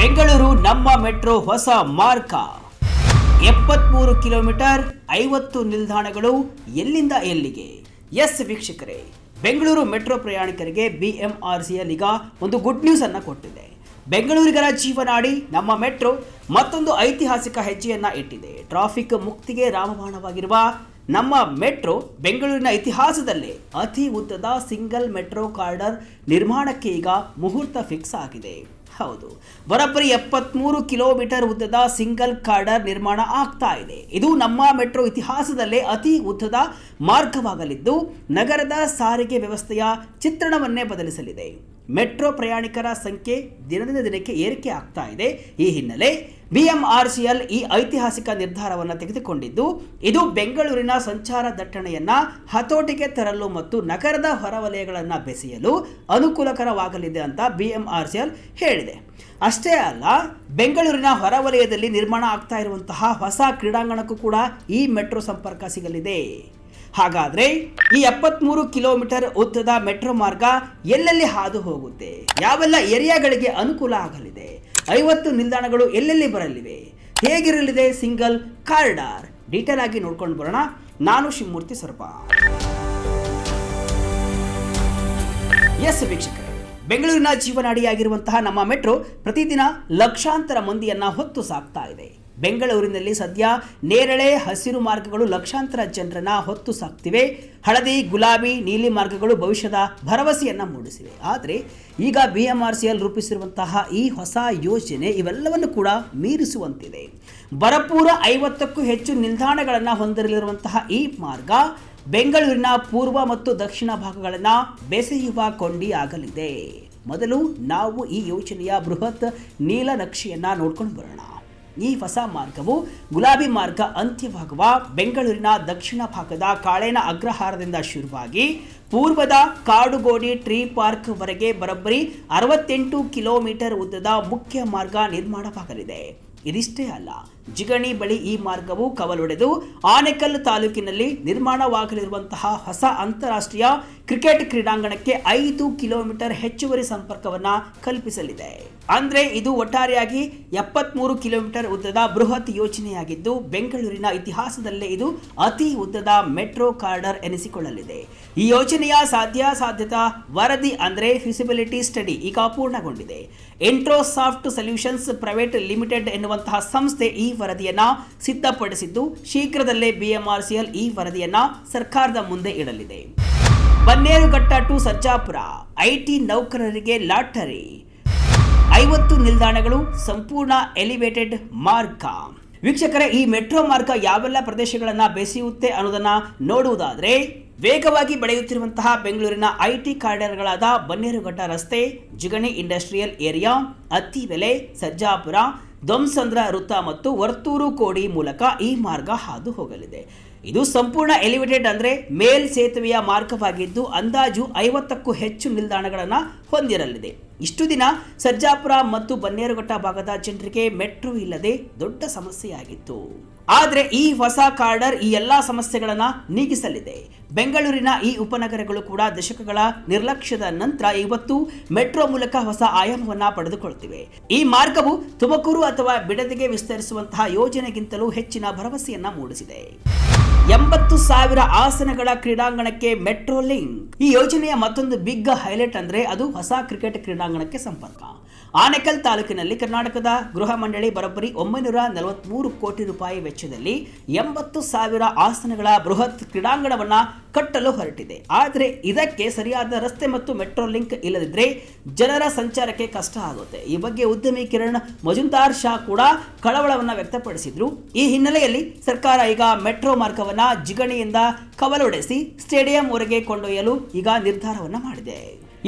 ಬೆಂಗಳೂರು ನಮ್ಮ ಮೆಟ್ರೋ ಹೊಸ ಮಾರ್ಗ 73 ಕಿಲೋಮೀಟರ್ 50 ನಿಲ್ದಾಣಗಳು ಎಲ್ಲಿಂದ ಎಲ್ಲಿಗೆ. ಎಸ್ ವೀಕ್ಷಕರೇ, ಬೆಂಗಳೂರು ಮೆಟ್ರೋ ಪ್ರಯಾಣಿಕರಿಗೆ BMRCL ಈಗ ಒಂದು ಗುಡ್ ನ್ಯೂಸ್ ಅನ್ನು ಕೊಟ್ಟಿದೆ. ಬೆಂಗಳೂರಿಗರ ಜೀವನಾಡಿ ನಮ್ಮ ಮೆಟ್ರೋ ಮತ್ತೊಂದು ಐತಿಹಾಸಿಕ ಹೆಜ್ಜೆಯನ್ನ ಇಟ್ಟಿದೆ. ಟ್ರಾಫಿಕ್ ಮುಕ್ತಿಗೆ ರಾಮಬಾಣವಾಗಿರುವ ನಮ್ಮ ಮೆಟ್ರೋ ಬೆಂಗಳೂರಿನ ಇತಿಹಾಸದಲ್ಲೇ ಅತಿ ಉದ್ದದ ಸಿಂಗಲ್ ಮೆಟ್ರೋ ಕಾರಿಡಾರ್ ನಿರ್ಮಾಣಕ್ಕೆ ಈಗ ಮುಹೂರ್ತ ಫಿಕ್ಸ್ ಆಗಿದೆ. ಹೌದು, ಬರೋಬ್ಬರಿ 73 ಕಿಲೋಮೀಟರ್ ಉದ್ದದ ಸಿಂಗಲ್ ಕಾರಿಡಾರ್ ನಿರ್ಮಾಣ ಆಗ್ತಾ ಇದೆ. ಇದು ನಮ್ಮ ಮೆಟ್ರೋ ಇತಿಹಾಸದಲ್ಲೇ ಅತಿ ಉದ್ದದ ಮಾರ್ಗವಾಗಲಿದ್ದು ನಗರದ ಸಾರಿಗೆ ವ್ಯವಸ್ಥೆಯ ಚಿತ್ರಣವನ್ನೇ ಬದಲಿಸಲಿದೆ. ಮೆಟ್ರೋ ಪ್ರಯಾಣಿಕರ ಸಂಖ್ಯೆ ದಿನದಿಂದ ದಿನಕ್ಕೆ ಏರಿಕೆ ಆಗ್ತಾ ಇದೆ. ಈ ಹಿನ್ನೆಲೆ BMRCL ಈ ಐತಿಹಾಸಿಕ ನಿರ್ಧಾರವನ್ನು ತೆಗೆದುಕೊಂಡಿದ್ದು ಇದು ಬೆಂಗಳೂರಿನ ಸಂಚಾರ ದಟ್ಟಣೆಯನ್ನು ಹತೋಟಿಗೆ ತರಲು ಮತ್ತು ನಗರದ ಹೊರವಲಯಗಳನ್ನು ಬೆಸೆಯಲು ಅನುಕೂಲಕರವಾಗಲಿದೆ ಅಂತ BMRCL ಹೇಳಿದೆ. ಅಷ್ಟೇ ಅಲ್ಲ, ಬೆಂಗಳೂರಿನ ಹೊರವಲಯದಲ್ಲಿ ನಿರ್ಮಾಣ ಆಗ್ತಾ ಇರುವಂತಹ ಹೊಸ ಕ್ರೀಡಾಂಗಣಕ್ಕೂ ಕೂಡ ಈ ಮೆಟ್ರೋ ಸಂಪರ್ಕ ಸಿಗಲಿದೆ. ಹಾಗಾದ್ರೆ ಈ 73 ಕಿಲೋಮೀಟರ್ ಉದ್ದದ ಮೆಟ್ರೋ ಮಾರ್ಗ ಎಲ್ಲೆಲ್ಲಿ ಹಾದು ಹೋಗುತ್ತೆ, ಯಾವೆಲ್ಲ ಏರಿಯಾಗಳಿಗೆ ಅನುಕೂಲ ಆಗಲಿದೆ, 50 ನಿಲ್ದಾಣಗಳು ಎಲ್ಲೆಲ್ಲಿ ಬರಲಿವೆ, ಹೇಗಿರಲಿದೆ ಸಿಂಗಲ್ ಕಾರಿಡಾರ್, ಡೀಟೇಲ್ ಆಗಿ ನೋಡ್ಕೊಂಡು ಬರೋಣ. ನಾನು ಶಿವಮೂರ್ತಿ ಸರ್ಪ. ಎಸ್ ವೀಕ್ಷಕರೇ, ಬೆಂಗಳೂರಿನ ಜೀವನಾಡಿಯಾಗಿರುವಂತಹ ನಮ್ಮ ಮೆಟ್ರೋ ಪ್ರತಿದಿನ ಲಕ್ಷಾಂತರ ಮಂದಿಯನ್ನ ಹೊತ್ತು ಸಾಕ್ತಾ ಇದೆ. ಬೆಂಗಳೂರಿನಲ್ಲಿ ಸದ್ಯ ನೇರಳೆ ಹಸಿರು ಮಾರ್ಗಗಳು ಲಕ್ಷಾಂತರ ಜನರನ್ನ ಹೊತ್ತು ಸಾಕ್ತಿವೆ. ಹಳದಿ, ಗುಲಾಬಿ, ನೀಲಿ ಮಾರ್ಗಗಳು ಭವಿಷ್ಯದ ಭರವಸೆಯನ್ನ ಮೂಡಿಸಿವೆ. ಆದರೆ ಈಗ BMRCL ರೂಪಿಸಿರುವಂತಹ ಈ ಹೊಸ ಯೋಜನೆ ಇವೆಲ್ಲವನ್ನು ಕೂಡ ಮೀರಿಸುವಂತಿದೆ. ಭರಪೂರ 50ಕ್ಕೂ ಹೆಚ್ಚು ನಿಲ್ದಾಣಗಳನ್ನು ಹೊಂದಿರಲಿರುವಂತಹ ಈ ಮಾರ್ಗ ಬೆಂಗಳೂರಿನ ಪೂರ್ವ ಮತ್ತು ದಕ್ಷಿಣ ಭಾಗಗಳನ್ನು ಬೆಸೆಯುವ ಕೊಂಡಿ ಆಗಲಿದೆ. ಮೊದಲು ನಾವು ಈ ಯೋಜನೆಯ ಬೃಹತ್ ನೀಲನಕ್ಷೆಯನ್ನ ನೋಡ್ಕೊಂಡು ಬರೋಣ. ಈ ಹೊಸ ಮಾರ್ಗವು ಗುಲಾಬಿ ಮಾರ್ಗ ಅಂತ್ಯವಾಗುವ ಬೆಂಗಳೂರಿನ ದಕ್ಷಿಣ ಭಾಗದ ಕಾಳೇನ ಅಗ್ರಹಾರದಿಂದ ಶುರುವಾಗಿ ಪೂರ್ವದ ಕಾಡುಗೋಡಿ ಟ್ರೀ ಪಾರ್ಕ್ ವರೆಗೆ ಬರೋಬ್ಬರಿ 68 ಕಿಲೋಮೀಟರ್ ಉದ್ದದ ಮುಖ್ಯ ಮಾರ್ಗ ನಿರ್ಮಾಣವಾಗಲಿದೆ. ಇದಿಷ್ಟೇ ಅಲ್ಲ, ಜಿಗಣಿ ಬಳಿ ಈ ಮಾರ್ಗವು ಕವಲೊಡೆದು ಆನೇಕಲ್ ತಾಲೂಕಿನಲ್ಲಿ ನಿರ್ಮಾಣವಾಗಲಿರುವಂತಹ ಹೊಸ ಅಂತಾರಾಷ್ಟ್ರೀಯ ಕ್ರಿಕೆಟ್ ಕ್ರೀಡಾಂಗಣಕ್ಕೆ 5 ಕಿಲೋಮೀಟರ್ ಹೆಚ್ಚುವರಿ ಸಂಪರ್ಕವನ್ನ ಕಲ್ಪಿಸಲಿದೆ. ಅಂದ್ರೆ ಇದು ಒಟ್ಟಾರೆಯಾಗಿ 73 ಕಿಲೋಮೀಟರ್ ಉದ್ದದ ಬೃಹತ್ ಯೋಜನೆಯಾಗಿದ್ದು ಬೆಂಗಳೂರಿನ ಇತಿಹಾಸದಲ್ಲೇ ಇದು ಅತಿ ಉದ್ದದ ಮೆಟ್ರೋ ಕಾರಿಡಾರ್ ಎನಿಸಿಕೊಳ್ಳಲಿದೆ. ಈ ಯೋಜನೆಯ ಸಾಧ್ಯತಾ ವರದಿ ಅಂದ್ರೆ ಫಿಸಿಬಿಲಿಟಿ ಸ್ಟಡಿ ಈಗ ಪೂರ್ಣಗೊಂಡಿದೆ. ಇಂಟ್ರೋಸಾಫ್ಟ್ ಸೊಲ್ಯೂಷನ್ಸ್ ಪ್ರೈವೇಟ್ ಲಿಮಿಟೆಡ್ ಎನ್ನುವಂತಹ ಸಂಸ್ಥೆ ಈ ವರದಿಯನ್ನ ಸಿದ್ಧಪಡಿಸಿದ್ದು ಶೀಘ್ರದಲ್ಲೇ BMRCL ಈ ವರದಿಯನ್ನ ಸರ್ಕಾರದ ಮುಂದೆ ಇಡಲಿದೆ. ಬನ್ನೇರುಘಟ್ಟ ಟು ಸರ್ಜಾಪುರ IT ನೌಕರರಿಗೆ ಲಾಟರಿ, 50 ನಿಲ್ದಾಣಗಳು, ಸಂಪೂರ್ಣ ಎಲಿವೇಟೆಡ್ ಮಾರ್ಗ. ವೀಕ್ಷಕರೇ, ಈ ಮೆಟ್ರೋ ಮಾರ್ಗ ಯಾವೆಲ್ಲ ಪ್ರದೇಶಗಳನ್ನ ಬೆಸೆಯುತ್ತೆ ಅನ್ನೋದನ್ನ ನೋಡುವುದಾದ್ರೆ, ವೇಗವಾಗಿ ಬೆಳೆಯುತ್ತಿರುವಂತಹ ಬೆಂಗಳೂರಿನ IT ಕಾರಿಡಾರ್ಗಳಾದ ಬನ್ನೇರುಘಟ್ಟ ರಸ್ತೆ, ಜಿಗಣಿ ಇಂಡಸ್ಟ್ರಿಯಲ್ ಏರಿಯಾ, ಅತ್ತಿಬೆಲೆ, ಸರ್ಜಾಪುರ, ಧ್ವಂಸಂದ್ರ ವೃತ್ತ ಮತ್ತು ವರ್ತೂರು ಕೋಡಿ ಮೂಲಕ ಈ ಮಾರ್ಗ ಹಾದು ಹೋಗಲಿದೆ. ಇದು ಸಂಪೂರ್ಣ ಎಲಿವೇಟೆಡ್ ಅಂದ್ರೆ ಮೇಲ್ ಸೇತುವೆಯ ಮಾರ್ಗವಾಗಿದ್ದು ಅಂದಾಜು 50ಕ್ಕೂ ಹೆಚ್ಚು ನಿಲ್ದಾಣಗಳನ್ನು ಹೊಂದಿರಲಿದೆ. ಇಷ್ಟು ದಿನ ಸರ್ಜಾಪುರ ಮತ್ತು ಬನ್ನೇರುಘಟ್ಟ ಭಾಗದ ಜನರಿಗೆ ಮೆಟ್ರೋ ಇಲ್ಲದೆ ದೊಡ್ಡ ಸಮಸ್ಯೆಯಾಗಿತ್ತು. ಆದರೆ ಈ ಹೊಸ ಕಾರಿಡಾರ್ ಈ ಎಲ್ಲಾ ಸಮಸ್ಯೆಗಳನ್ನ ನೀಗಿಸಲಿದೆ. ಬೆಂಗಳೂರಿನ ಈ ಉಪನಗರಗಳು ಕೂಡ ದಶಕಗಳ ನಿರ್ಲಕ್ಷ್ಯದ ನಂತರ ಇವತ್ತು ಮೆಟ್ರೋ ಮೂಲಕ ಹೊಸ ಆಯಾಮವನ್ನ ಪಡೆದುಕೊಳ್ಳುತ್ತಿವೆ. ಈ ಮಾರ್ಗವು ತುಮಕೂರು ಅಥವಾ ಬಿಡದಿಗೆ ವಿಸ್ತರಿಸುವಂತಹ ಯೋಜನೆಗಿಂತಲೂ ಹೆಚ್ಚಿನ ಭರವಸೆಯನ್ನ ಮೂಡಿಸಿದೆ. 80,000 ಆಸನಗಳ ಕ್ರೀಡಾಂಗಣಕ್ಕೆ ಮೆಟ್ರೋ ಲಿಂಕ್. ಈ ಯೋಜನೆಯ ಮತ್ತೊಂದು ಬಿಗ್ ಹೈಲೈಟ್ ಅಂದ್ರೆ ಅದು ಹೊಸ ಕ್ರಿಕೆಟ್ ಕ್ರೀಡಾಂಗಣಕ್ಕೆ ಸಂಪರ್ಕ. ಆನೇಕಲ್ ತಾಲೂಕಿನಲ್ಲಿ ಕರ್ನಾಟಕದ ಗೃಹ ಮಂಡಳಿ ಬರೋಬ್ಬರಿ 943 ಕೋಟಿ ರೂಪಾಯಿ ವೆಚ್ಚದಲ್ಲಿ 80,000 ಆಸನಗಳ ಬೃಹತ್ ಕ್ರೀಡಾಂಗಣವನ್ನ ಕಟ್ಟಲು ಹೊರಟಿದೆ. ಆದರೆ ಇದಕ್ಕೆ ಸರಿಯಾದ ರಸ್ತೆ ಮತ್ತು ಮೆಟ್ರೋ ಲಿಂಕ್ ಇಲ್ಲದಿದ್ರೆ ಜನರ ಸಂಚಾರಕ್ಕೆ ಕಷ್ಟ ಆಗುತ್ತೆ. ಈ ಬಗ್ಗೆ ಉದ್ಯಮಿ ಕಿರಣ್ ಮಜುಂದಾರ್ ಶಾ ಕೂಡ ಕಳವಳವನ್ನ ವ್ಯಕ್ತಪಡಿಸಿದ್ರು. ಈ ಹಿನ್ನೆಲೆಯಲ್ಲಿ ಸರ್ಕಾರ ಈಗ ಮೆಟ್ರೋ ಮಾರ್ಗವನ್ನ ಜಿಗಣಿಯಿಂದ ಕವಲೊಡೆಸಿ ಸ್ಟೇಡಿಯಂ ವರೆಗೆ ಕೊಂಡೊಯ್ಯಲು ಈಗ ನಿರ್ಧಾರವನ್ನ ಮಾಡಿದೆ.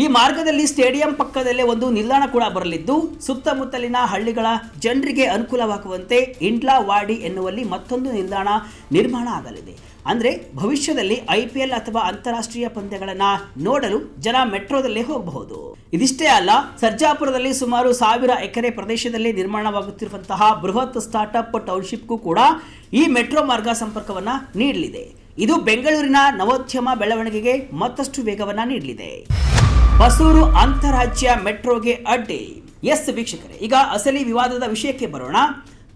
ಈ ಮಾರ್ಗದಲ್ಲಿ ಸ್ಟೇಡಿಯಂ ಪಕ್ಕದಲ್ಲೇ ಒಂದು ನಿಲ್ದಾಣ ಕೂಡ ಬರಲಿದ್ದು ಸುತ್ತಮುತ್ತಲಿನ ಹಳ್ಳಿಗಳ ಜನರಿಗೆ ಅನುಕೂಲವಾಗುವಂತೆ ಇಂಡ್ಲವಾಡಿ ಎನ್ನುವಲ್ಲಿ ಮತ್ತೊಂದು ನಿಲ್ದಾಣ ನಿರ್ಮಾಣ ಆಗಲಿದೆ. ಅಂದ್ರೆ ಭವಿಷ್ಯದಲ್ಲಿ IPL ಅಥವಾ ಅಂತಾರಾಷ್ಟ್ರೀಯ ಪಂದ್ಯಗಳನ್ನ ನೋಡಲು ಜನ ಮೆಟ್ರೋದಲ್ಲೇ ಹೋಗಬಹುದು. ಇದಿಷ್ಟೇ ಅಲ್ಲ, ಸರ್ಜಾಪುರದಲ್ಲಿ ಸುಮಾರು 1000 ಎಕರೆ ಪ್ರದೇಶದಲ್ಲಿ ನಿರ್ಮಾಣವಾಗುತ್ತಿರುವಂತಹ ಬೃಹತ್ ಸ್ಟಾರ್ಟ್ಅಪ್ ಟೌನ್ಶಿಪ್ಗೂ ಕೂಡ ಈ ಮೆಟ್ರೋ ಮಾರ್ಗ ಸಂಪರ್ಕವನ್ನ ನೀಡಲಿದೆ. ಇದು ಬೆಂಗಳೂರಿನ ನವೋದ್ಯಮ ಬೆಳವಣಿಗೆಗೆ ಮತ್ತಷ್ಟು ವೇಗವನ್ನ ನೀಡಲಿದೆ. ಹೊಸೂರು ಅಂತಾರಾಜ್ಯ ಮೆಟ್ರೋಗೆ ಅಡ್ಡಿ. ಎಸ್ ವೀಕ್ಷಕರೇ, ಈಗ ಅಸಲಿ ವಿವಾದದ ವಿಷಯಕ್ಕೆ ಬರೋಣ.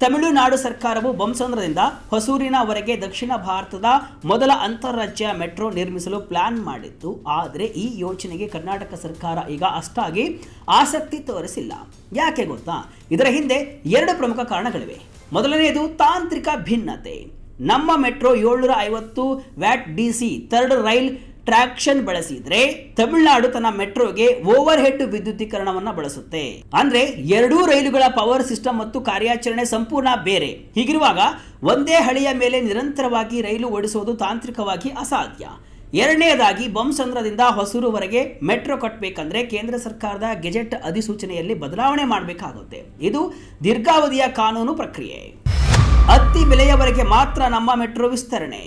ತಮಿಳುನಾಡು ಸರ್ಕಾರವು ಬೊಮ್ಮಸಂದ್ರದಿಂದ ಹೊಸೂರಿನವರೆಗೆ ದಕ್ಷಿಣ ಭಾರತದ ಮೊದಲ ಅಂತಾರಾಜ್ಯ ಮೆಟ್ರೋ ನಿರ್ಮಿಸಲು ಪ್ಲಾನ್ ಮಾಡಿತ್ತು. ಆದರೆ ಈ ಯೋಜನೆಗೆ ಕರ್ನಾಟಕ ಸರ್ಕಾರ ಈಗ ಅಷ್ಟಾಗಿ ಆಸಕ್ತಿ ತೋರಿಸಿಲ್ಲ. ಯಾಕೆ ಗೊತ್ತಾ? ಇದರ ಹಿಂದೆ 2 ಪ್ರಮುಖ ಕಾರಣಗಳಿವೆ. ಮೊದಲನೆಯದು ತಾಂತ್ರಿಕ ಭಿನ್ನತೆ. ನಮ್ಮ metro 750 watt DC third rail traction ಬಳಸಿದ್ರೆ ತಮಿಳುನಾಡು ತನ್ನ ಮೆಟ್ರೋಗೆ ಓವರ್ ಹೆಡ್ ವಿದ್ಯುದೀಕರಣವನ್ನು ಬಳಸುತ್ತೆ. ಅಂದ್ರೆ 2 ರೈಲುಗಳ ಪವರ್ ಸಿಸ್ಟಮ್ ಮತ್ತು ಕಾರ್ಯಾಚರಣೆ ಸಂಪೂರ್ಣ ಬೇರೆ. ಹೀಗಿರುವಾಗ ಒಂದೇ ಹಳಿಯ ಮೇಲೆ ನಿರಂತರವಾಗಿ ರೈಲು ಓಡಿಸುವುದು ತಾಂತ್ರಿಕವಾಗಿ ಅಸಾಧ್ಯ. ಎರಡನೆಯದಾಗಿ ಬೊಮ್ಮಸಂದ್ರದಿಂದ ಹೊಸೂರುವರೆಗೆ ಮೆಟ್ರೋ ಕಟ್ಟಬೇಕಂದ್ರೆ ಕೇಂದ್ರ ಸರ್ಕಾರದ ಗೆಜೆಟ್ ಅಧಿಸೂಚನೆಯಲ್ಲಿ ಬದಲಾವಣೆ ಮಾಡಬೇಕಾಗುತ್ತೆ. ಇದು ದೀರ್ಘಾವಧಿಯ ಕಾನೂನು ಪ್ರಕ್ರಿಯೆ. ಅತ್ತಿ ಬೆಲೆಯವರೆಗೆ ಮಾತ್ರ ನಮ್ಮ ಮೆಟ್ರೋ ವಿಸ್ತರಣೆ.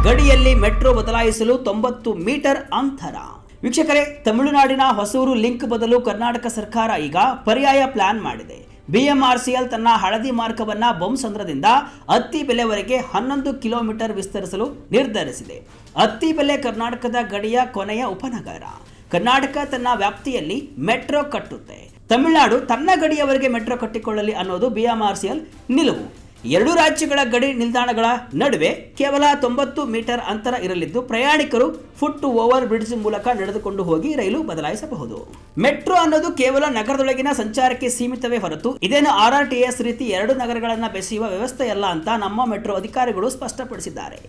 ಗಡಿಯಲ್ಲಿ ಮೆಟ್ರೋ ಬದಲಾಯಿಸಲು 90 ಮೀಟರ್ ಅಂತರ. ವೀಕ್ಷಕರೇ, ತಮಿಳುನಾಡಿನ ಹೊಸೂರು ಲಿಂಕ್ ಬದಲು ಕರ್ನಾಟಕ ಸರ್ಕಾರ ಈಗ ಪರ್ಯಾಯ ಪ್ಲಾನ್ ಮಾಡಿದೆ. BMRCL ತನ್ನ ಹಳದಿ ಮಾರ್ಗವನ್ನು ಬೊಮ್ಮಸಂದ್ರದಿಂದ ಅತ್ತಿಬೆಲೆವರೆಗೆ 11 ಕಿಲೋಮೀಟರ್ ವಿಸ್ತರಿಸಲು ನಿರ್ಧರಿಸಿದೆ. ಅತ್ತಿಬೆಲೆ ಕರ್ನಾಟಕದ ಗಡಿಯ ಕೊನೆಯ ಉಪನಗರ. ಕರ್ನಾಟಕ ತನ್ನ ವ್ಯಾಪ್ತಿಯಲ್ಲಿ ಮೆಟ್ರೋ ಕಟ್ಟುತ್ತೆ, ತಮಿಳುನಾಡು ತನ್ನ ಗಡಿಯವರೆಗೆ ಮೆಟ್ರೋ ಕಟ್ಟಿಕೊಳ್ಳಲಿ ಅನ್ನೋದು BMRCL ನಿಲುವು. 2 ರಾಜ್ಯಗಳ ಗಡಿ ನಿಲ್ದಾಣಗಳ ನಡುವೆ ಕೇವಲ 90 ಮೀಟರ್ ಅಂತರ ಇರಲಿದ್ದು ಪ್ರಯಾಣಿಕರು ಫುಟ್ ಓವರ್ ಬ್ರಿಡ್ಜ್ ಮೂಲಕ ನಡೆದುಕೊಂಡು ಹೋಗಿ ರೈಲು ಬದಲಾಯಿಸಬಹುದು. ಮೆಟ್ರೋ ಅನ್ನೋದು ಕೇವಲ ನಗರದೊಳಗಿನ ಸಂಚಾರಕ್ಕೆ ಸೀಮಿತವೇ ಹೊರತು ಇದೇನು RRTS ರೀತಿ 2 ನಗರಗಳನ್ನು ಬೆಸೆಯುವ ವ್ಯವಸ್ಥೆಯಲ್ಲ ಅಂತ ನಮ್ಮ ಮೆಟ್ರೋ ಅಧಿಕಾರಿಗಳು ಸ್ಪಷ್ಟಪಡಿಸಿದ್ದಾರೆ.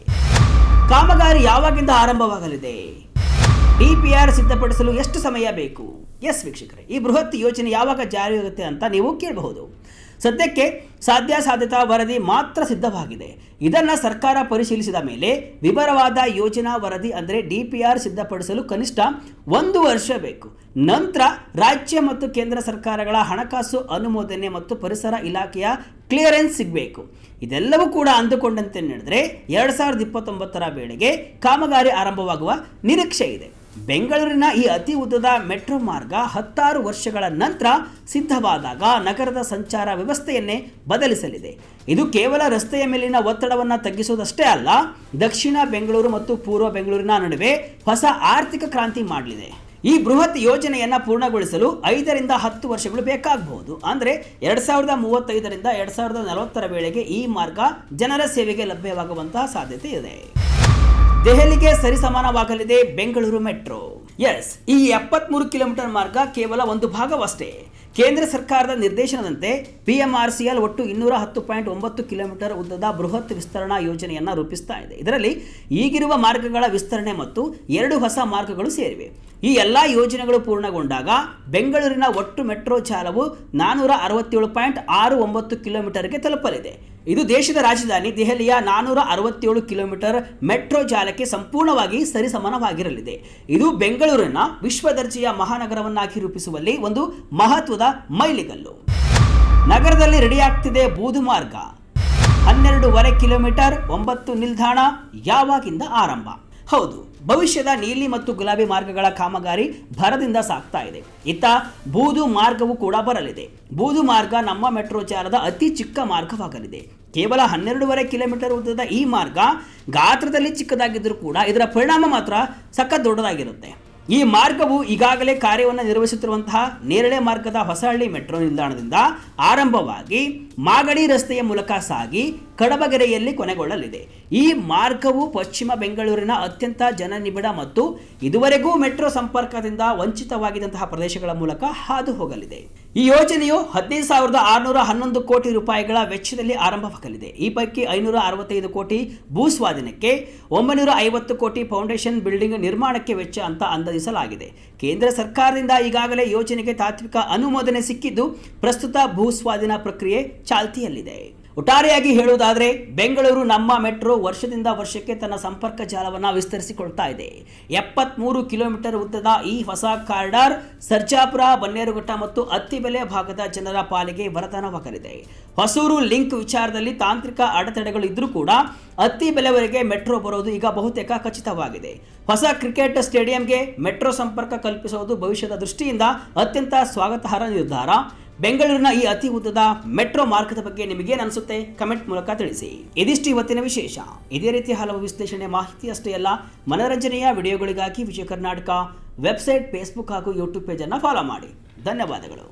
ಕಾಮಗಾರಿ ಯಾವಾಗಿಂದ ಆರಂಭವಾಗಲಿದೆ? DPR ಸಿದ್ಧಪಡಿಸಲು ಎಷ್ಟು ಸಮಯ ಬೇಕು? ಎಸ್ ವೀಕ್ಷಕರೇ, ಈ ಬೃಹತ್ ಯೋಜನೆ ಯಾವಾಗ ಜಾರಿಯಾಗುತ್ತೆ ಅಂತ ನೀವು ಕೇಳಬಹುದು. ಸದ್ಯಕ್ಕೆ ಸಾಧ್ಯಾಸಾಧ್ಯತಾ ವರದಿ ಮಾತ್ರ ಸಿದ್ಧವಾಗಿದೆ. ಇದನ್ನು ಸರ್ಕಾರ ಪರಿಶೀಲಿಸಿದ ಮೇಲೆ ವಿವರವಾದ ಯೋಜನಾ ವರದಿ ಅಂದರೆ DPR ಸಿದ್ಧಪಡಿಸಲು ಕನಿಷ್ಠ 1 ವರ್ಷ ಬೇಕು. ನಂತರ ರಾಜ್ಯ ಮತ್ತು ಕೇಂದ್ರ ಸರ್ಕಾರಗಳ ಹಣಕಾಸು ಅನುಮೋದನೆ ಮತ್ತು ಪರಿಸರ ಇಲಾಖೆಯ ಕ್ಲಿಯರೆನ್ಸ್ ಸಿಗಬೇಕು. ಇದೆಲ್ಲವೂ ಕೂಡ ಅಂದುಕೊಂಡಂತೆ ನಡೆದರೆ 2029ರ ವೇಳೆಗೆ ಕಾಮಗಾರಿ ಆರಂಭವಾಗುವ ನಿರೀಕ್ಷೆ ಇದೆ. ಬೆಂಗಳೂರಿನ ಈ ಅತಿ ಉದ್ದದ ಮೆಟ್ರೋ ಮಾರ್ಗ 16 ವರ್ಷಗಳ ನಂತರ ಸಿದ್ಧವಾದಾಗ ನಗರದ ಸಂಚಾರ ವ್ಯವಸ್ಥೆಯನ್ನೇ ಬದಲಿಸಲಿದೆ. ಇದು ಕೇವಲ ರಸ್ತೆಯ ಮೇಲಿನ ಒತ್ತಡವನ್ನು ತಗ್ಗಿಸುವುದಷ್ಟೇ ಅಲ್ಲ, ದಕ್ಷಿಣ ಬೆಂಗಳೂರು ಮತ್ತು ಪೂರ್ವ ಬೆಂಗಳೂರಿನ ನಡುವೆ ಹೊಸ ಆರ್ಥಿಕ ಕ್ರಾಂತಿ ಮಾಡಲಿದೆ. ಈ ಬೃಹತ್ ಯೋಜನೆಯನ್ನು ಪೂರ್ಣಗೊಳಿಸಲು 5 ರಿಂದ 10 ವರ್ಷಗಳು ಬೇಕಾಗಬಹುದು. ಅಂದರೆ 2035ರಿಂದ 2040ರ ವೇಳೆಗೆ ಈ ಮಾರ್ಗ ಜನರ ಸೇವೆಗೆ ಲಭ್ಯವಾಗುವಂತಹ ಸಾಧ್ಯತೆ ಇದೆ. ದೆಹಲಿಗೆ ಸರಿಸಮಾನವಾಗಲಿದೆ ಬೆಂಗಳೂರು ಮೆಟ್ರೋ. ಎಸ್, ಈ 73 ಕಿಲೋಮೀಟರ್ ಮಾರ್ಗ ಕೇವಲ ಒಂದು ಭಾಗವಷ್ಟೇ. ಕೇಂದ್ರ ಸರ್ಕಾರದ ನಿರ್ದೇಶನದಂತೆ BMRCL ಒಟ್ಟು 210.9 ಕಿಲೋಮೀಟರ್ ಉದ್ದದ ಬೃಹತ್ ವಿಸ್ತರಣಾ ಯೋಜನೆಯನ್ನು ರೂಪಿಸ್ತಾ ಇದೆ. ಇದರಲ್ಲಿ ಈಗಿರುವ ಮಾರ್ಗಗಳ ವಿಸ್ತರಣೆ ಮತ್ತು 2 ಹೊಸ ಮಾರ್ಗಗಳು ಸೇರಿವೆ. ಈ ಎಲ್ಲ ಯೋಜನೆಗಳು ಪೂರ್ಣಗೊಂಡಾಗ ಬೆಂಗಳೂರಿನ ಒಟ್ಟು ಮೆಟ್ರೋ ಜಾಲವು 467.69 ಕಿಲೋಮೀಟರ್ಗೆ ತಲುಪಲಿದೆ. ಇದು ದೇಶದ ರಾಜಧಾನಿ ದೆಹಲಿಯ 467 ಕಿಲೋಮೀಟರ್ ಮೆಟ್ರೋ ಜಾಲಕ್ಕೆ ಸಂಪೂರ್ಣವಾಗಿ ಸರಿಸಮಾನವಾಗಿರಲಿದೆ. ಇದು ಬೆಂಗಳೂರಿನ ವಿಶ್ವದರ್ಜೆಯ ಮಹಾನಗರವನ್ನಾಗಿ ರೂಪಿಸುವಲ್ಲಿ ಒಂದು ಮಹತ್ವದ ಮೈಲಿಗಲ್ಲು. ನಗರದಲ್ಲಿ ರೆಡಿಯಾಗ್ತಿದೆ ಬೂದು ಮಾರ್ಗ. 12.5 ಕಿಲೋಮೀಟರ್, 9 ನಿಲ್ದಾಣ. ಯಾವಾಗಿಂದ ಆರಂಭ? ಹೌದು, ಭವಿಷ್ಯದ ನೀಲಿ ಮತ್ತು ಗುಲಾಬಿ ಮಾರ್ಗಗಳ ಕಾಮಗಾರಿ ಭರದಿಂದ ಸಾಗ್ತಾ ಇದೆ. ಇತ್ತ ಬೂದು ಮಾರ್ಗವೂ ಕೂಡ ಬರಲಿದೆ. ಬೂದು ಮಾರ್ಗ ನಮ್ಮ ಮೆಟ್ರೋ ಜಾಲದ ಅತಿ ಚಿಕ್ಕ ಮಾರ್ಗವಾಗಲಿದೆ. ಕೇವಲ 12.5 ಕಿಲೋಮೀಟರ್ ಉದ್ದದ ಈ ಮಾರ್ಗ ಗಾತ್ರದಲ್ಲಿ ಚಿಕ್ಕದಾಗಿದ್ದರೂ ಕೂಡ ಇದರ ಪರಿಣಾಮ ಮಾತ್ರ ಸಖತ್ ದೊಡ್ಡದಾಗಿರುತ್ತೆ. ಈ ಮಾರ್ಗವು ಈಗಾಗಲೇ ಕಾರ್ಯವನ್ನು ನಿರ್ವಹಿಸುತ್ತಿರುವಂತಹ ನೇರಳೆ ಮಾರ್ಗದ ಹೊಸಹಳ್ಳಿ ಮೆಟ್ರೋ ನಿಲ್ದಾಣದಿಂದ ಆರಂಭವಾಗಿ ಮಾಗಡಿ ರಸ್ತೆಯ ಮೂಲಕ ಸಾಗಿ ಕಡಬಗೆರೆಯಲ್ಲಿ ಕೊನೆಗೊಳ್ಳಲಿದೆ. ಈ ಮಾರ್ಗವು ಪಶ್ಚಿಮ ಬೆಂಗಳೂರಿನ ಅತ್ಯಂತ ಜನನಿಬಿಡ ಮತ್ತು ಇದುವರೆಗೂ ಮೆಟ್ರೋ ಸಂಪರ್ಕದಿಂದ ವಂಚಿತವಾಗಿದ್ದಂತಹ ಪ್ರದೇಶಗಳ ಮೂಲಕ ಹಾದು ಹೋಗಲಿದೆ. ಈ ಯೋಜನೆಯು 15,611 ಕೋಟಿ ರೂಪಾಯಿಗಳ ವೆಚ್ಚದಲ್ಲಿ ಆರಂಭವಾಗಲಿದೆ. ಈ ಪೈಕಿ 565 ಕೋಟಿ ಭೂಸ್ವಾಧೀನಕ್ಕೆ, 950 ಕೋಟಿ ಫೌಂಡೇಶನ್ ಬಿಲ್ಡಿಂಗ್ ನಿರ್ಮಾಣಕ್ಕೆ ವೆಚ್ಚ ಅಂತ ಅಂದಾಜಿಸಲಾಗಿದೆ. ಕೇಂದ್ರ ಸರ್ಕಾರದಿಂದ ಈಗಾಗಲೇ ಯೋಜನೆಗೆ ತಾತ್ವಿಕ ಅನುಮೋದನೆ ಸಿಕ್ಕಿದ್ದು ಪ್ರಸ್ತುತ ಭೂಸ್ವಾಧೀನ ಪ್ರಕ್ರಿಯೆ ಚಾಲ್ತಿಯಲ್ಲಿದೆ. ಒಟ್ಟಾರೆಯಾಗಿ ಹೇಳುವುದಾದರೆ ಬೆಂಗಳೂರು ನಮ್ಮ ಮೆಟ್ರೋ ವರ್ಷದಿಂದ ವರ್ಷಕ್ಕೆ ತನ್ನ ಸಂಪರ್ಕ ಜಾಲವನ್ನು ವಿಸ್ತರಿಸಿಕೊಳ್ತಾ ಇದೆ. 73 ಕಿಲೋಮೀಟರ್ ಉದ್ದದ ಈ ಹೊಸ ಕಾರಿಡಾರ್ ಸರ್ಜಾಪುರ, ಬನ್ನೇರುಘಟ್ಟ ಮತ್ತು ಅತ್ತಿಬೆಲೆ ಭಾಗದ ಜನರ ಪಾಲಿಗೆ ವರದಾನವಾಗಲಿದೆ. ಹೊಸೂರು ಲಿಂಕ್ ವಿಚಾರದಲ್ಲಿ ತಾಂತ್ರಿಕ ಅಡೆತಡೆಗಳು ಇದ್ರೂ ಕೂಡ ಅತ್ತಿಬೆಲೆವರೆಗೆ ಮೆಟ್ರೋ ಬರೋದು ಈಗ ಬಹುತೇಕ ಖಚಿತವಾಗಿದೆ. ಹೊಸ ಕ್ರಿಕೆಟ್ ಸ್ಟೇಡಿಯಂಗೆ ಮೆಟ್ರೋ ಸಂಪರ್ಕ ಕಲ್ಪಿಸುವುದು ಭವಿಷ್ಯದ ದೃಷ್ಟಿಯಿಂದ ಅತ್ಯಂತ ಸ್ವಾಗತಾರ್ಹ ನಿರ್ಧಾರ. ಬೆಂಗಳೂರಿನ ಈ ಅತಿ ಉದ್ದದ ಮೆಟ್ರೋ ಮಾರ್ಗದ ಬಗ್ಗೆ ನಿಮಗೇನು ಅನಿಸುತ್ತೆ? ಕಮೆಂಟ್ ಮೂಲಕ ತಿಳಿಸಿ. ಇದಿಷ್ಟು ಇವತ್ತಿನ ವಿಶೇಷ. ಇದೇ ರೀತಿ ಹಲವು ವಿಶ್ಲೇಷಣೆ, ಮಾಹಿತಿ ಅಷ್ಟೇ ಅಲ್ಲ, ಮನರಂಜನೆಯ ವಿಡಿಯೋಗಳಿಗಾಗಿ ವಿಜಯ ಕರ್ನಾಟಕ ವೆಬ್ಸೈಟ್, ಫೇಸ್ಬುಕ್ ಹಾಗೂ ಯೂಟ್ಯೂಬ್ ಪೇಜನ್ನು ಫಾಲೋ ಮಾಡಿ. ಧನ್ಯವಾದಗಳು.